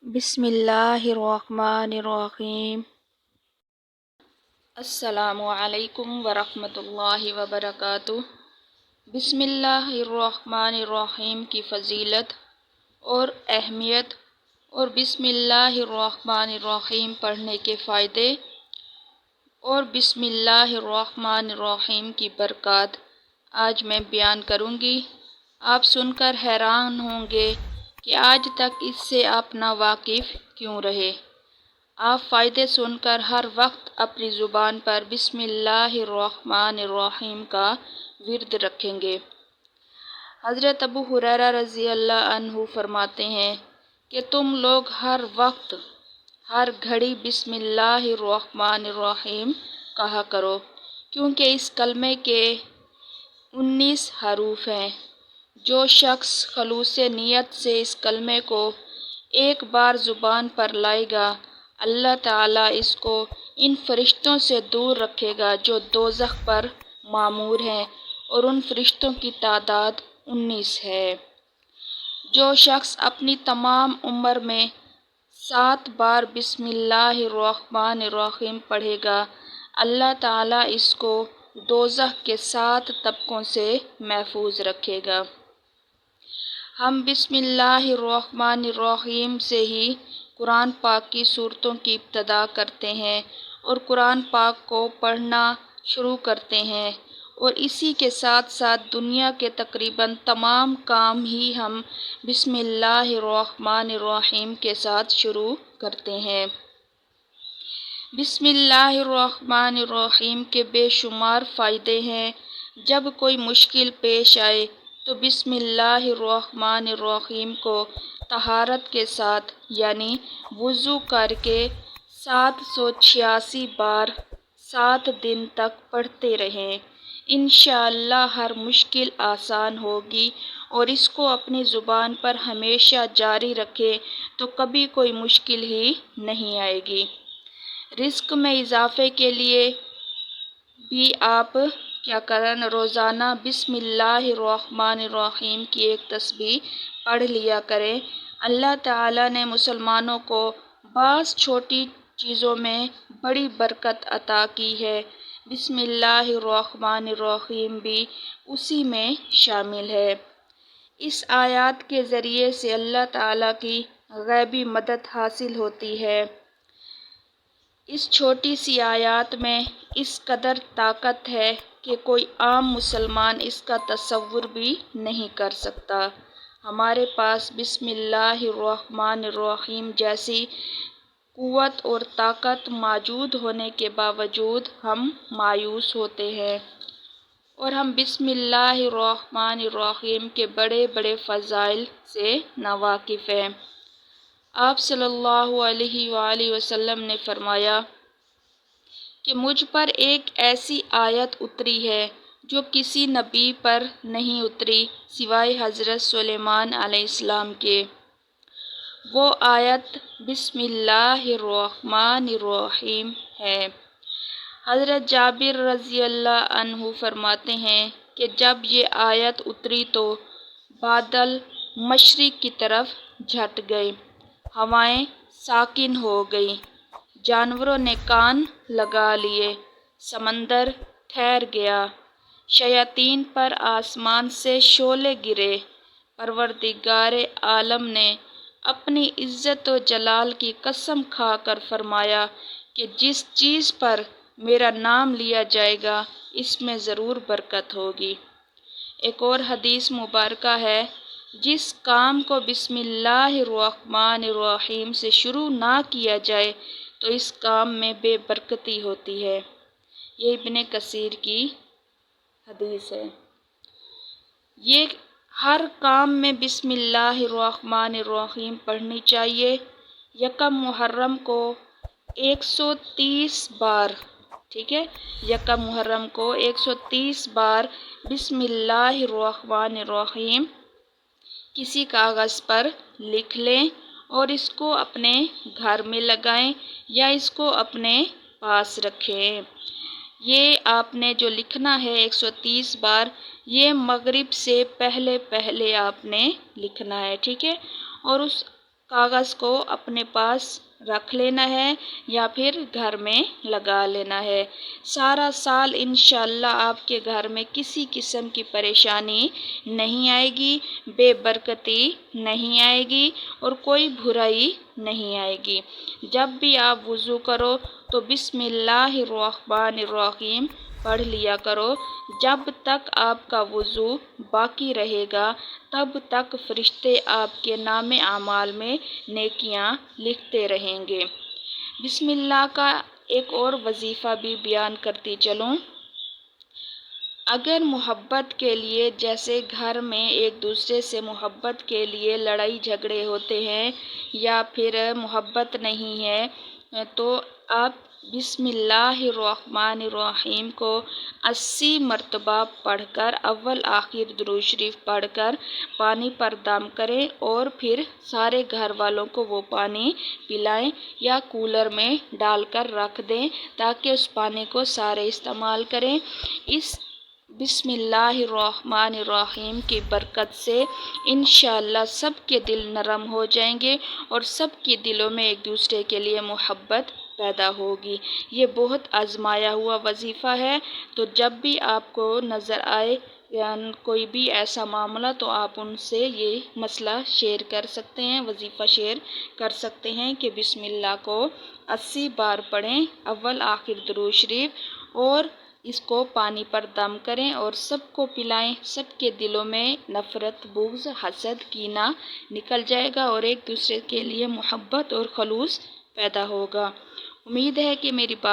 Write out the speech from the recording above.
بسم اللہ الرحمن الرحیم۔ السلام علیکم ورحمۃ اللہ وبرکاتہ۔ بسم اللہ الرحمن الرحیم کی فضیلت اور اہمیت اور بسم اللہ الرحمن الرحیم پڑھنے کے فائدے اور بسم اللہ الرحمن الرحیم کی برکات آج میں بیان کروں گی۔ آپ سن کر حیران ہوں گے کہ آج تک اس سے آپ نا واقف کیوں رہے۔ آپ فائدے سن کر ہر وقت اپنی زبان پر بسم اللہ الرحمن الرحیم کا ورد رکھیں گے۔ حضرت ابو ہریرہ رضی اللہ عنہ فرماتے ہیں کہ تم لوگ ہر وقت ہر گھڑی بسم اللہ الرحمن الرحیم کہا کرو، کیونکہ اس کلمے کے 19 حروف ہیں۔ جو شخص خلوص نیت سے اس کلمے کو ایک بار زبان پر لائے گا، اللہ تعالیٰ اس کو ان فرشتوں سے دور رکھے گا جو دوزخ پر مامور ہیں، اور ان فرشتوں کی تعداد 19 ہے۔ جو شخص اپنی تمام عمر میں 7 بار بسم اللہ الرحمن الرحیم پڑھے گا، اللہ تعالیٰ اس کو دوزخ کے 7 طبقوں سے محفوظ رکھے گا۔ ہم بسم اللہ الرحمن الرحیم سے ہی قرآن پاک کی سورتوں کی ابتدا کرتے ہیں اور قرآن پاک کو پڑھنا شروع کرتے ہیں، اور اسی کے ساتھ ساتھ دنیا کے تقریباً تمام کام ہی ہم بسم اللہ الرحمن الرحیم کے ساتھ شروع کرتے ہیں۔ بسم اللہ الرحمن الرحیم کے بے شمار فائدے ہیں۔ جب کوئی مشکل پیش آئے تو بسم اللہ الرحمن الرحیم کو طہارت کے ساتھ یعنی وضو کر کے 786 بار 7 دن تک پڑھتے رہیں۔ انشاءاللہ ہر مشکل آسان ہوگی، اور اس کو اپنی زبان پر ہمیشہ جاری رکھے تو کبھی کوئی مشکل ہی نہیں آئے گی۔ رزق میں اضافے کے لیے بھی آپ کیا کریں، روزانہ بسم اللہ الرحمن الرحیم کی ایک تسبیح پڑھ لیا کریں۔ اللہ تعالیٰ نے مسلمانوں کو بعض چھوٹی چیزوں میں بڑی برکت عطا کی ہے۔ بسم اللہ الرحمن الرحیم بھی اسی میں شامل ہے۔ اس آیات کے ذریعے سے اللہ تعالیٰ کی غیبی مدد حاصل ہوتی ہے۔ اس چھوٹی سی آیات میں اس قدر طاقت ہے کہ کوئی عام مسلمان اس کا تصور بھی نہیں کر سکتا۔ ہمارے پاس بسم اللہ الرحمن الرحیم جیسی قوت اور طاقت موجود ہونے کے باوجود ہم مایوس ہوتے ہیں، اور ہم بسم اللہ الرحمن الرحیم کے بڑے بڑے فضائل سے ناواقف ہیں۔ آپ صلی اللہ علیہ وآلہ وسلم نے فرمایا کہ مجھ پر ایک ایسی آیت اتری ہے جو کسی نبی پر نہیں اتری سوائے حضرت سلیمان علیہ السلام کے۔ وہ آیت بسم اللہ الرحمن الرحیم ہے۔ حضرت جابر رضی اللہ عنہ فرماتے ہیں کہ جب یہ آیت اتری تو بادل مشرق کی طرف جھٹ گئے، ہوائیں ساکن ہو گئیں، جانوروں نے کان لگا لیے، سمندر ٹھہر گیا، شیاطین پر آسمان سے شعلے گرے۔ پروردگار عالم نے اپنی عزت و جلال کی قسم کھا کر فرمایا کہ جس چیز پر میرا نام لیا جائے گا اس میں ضرور برکت ہوگی۔ ایک اور حدیث مبارکہ ہے، جس کام کو بسم اللہ الرحمن الرحیم سے شروع نہ کیا جائے تو اس کام میں بے برکتی ہوتی ہے۔ یہ ابن کثیر کی حدیث ہے۔ یہ ہر کام میں بسم اللہ الرحمن الرحیم پڑھنی چاہیے۔ یکم محرم کو 130 بار، ٹھیک ہے، یکم محرم کو 130 بار بسم اللہ الرحمن الرحیم کسی کاغذ پر لکھ لیں اور اس کو اپنے گھر میں لگائیں یا اس کو اپنے پاس رکھیں۔ یہ آپ نے جو لکھنا ہے 130 بار، یہ مغرب سے پہلے پہلے آپ نے لکھنا ہے، ٹھیک ہے، اور اس کاغذ کو اپنے پاس رکھ لینا ہے یا پھر گھر میں لگا لینا ہے۔ سارا سال انشاءاللہ آپ کے گھر میں کسی قسم کی پریشانی نہیں آئے گی، بے برکتی نہیں آئے گی اور کوئی برائی نہیں آئے گی۔ جب بھی آپ وضو کرو تو بسم اللہ الرحمن الرحیم پڑھ لیا کرو۔ جب تک آپ کا وضو باقی رہے گا تب تک فرشتے آپ کے نامِ اعمال میں نیکیاں لکھتے رہیں گے۔ بسم اللہ کا ایک اور وظیفہ بھی بیان کرتی چلوں۔ اگر محبت کے لیے، جیسے گھر میں ایک دوسرے سے محبت کے لیے لڑائی جھگڑے ہوتے ہیں یا پھر محبت نہیں ہے، تو آپ بسم اللہ الرحمن الرحیم کو 80 مرتبہ پڑھ کر اول آخر درود شریف پڑھ کر پانی پر دم کریں اور پھر سارے گھر والوں کو وہ پانی پلائیں یا کولر میں ڈال کر رکھ دیں تاکہ اس پانی کو سارے استعمال کریں۔ اس بسم اللہ الرحمن الرحیم کی برکت سے انشاءاللہ سب کے دل نرم ہو جائیں گے اور سب کے دلوں میں ایک دوسرے کے لیے محبت پیدا ہوگی۔ یہ بہت آزمایا ہوا وظیفہ ہے، تو جب بھی آپ کو نظر آئے یا کوئی بھی ایسا معاملہ تو آپ ان سے یہ مسئلہ شیئر کر سکتے ہیں، وظیفہ شیئر کر سکتے ہیں کہ بسم اللہ کو 80 بار پڑھیں اول آخر درود شریف اور اس کو پانی پر دم کریں اور سب کو پلائیں۔ سب کے دلوں میں نفرت، بغض، حسد، کینہ نکل جائے گا اور ایک دوسرے کے لیے محبت اور خلوص پیدا ہوگا۔ امید ہے کہ میری بات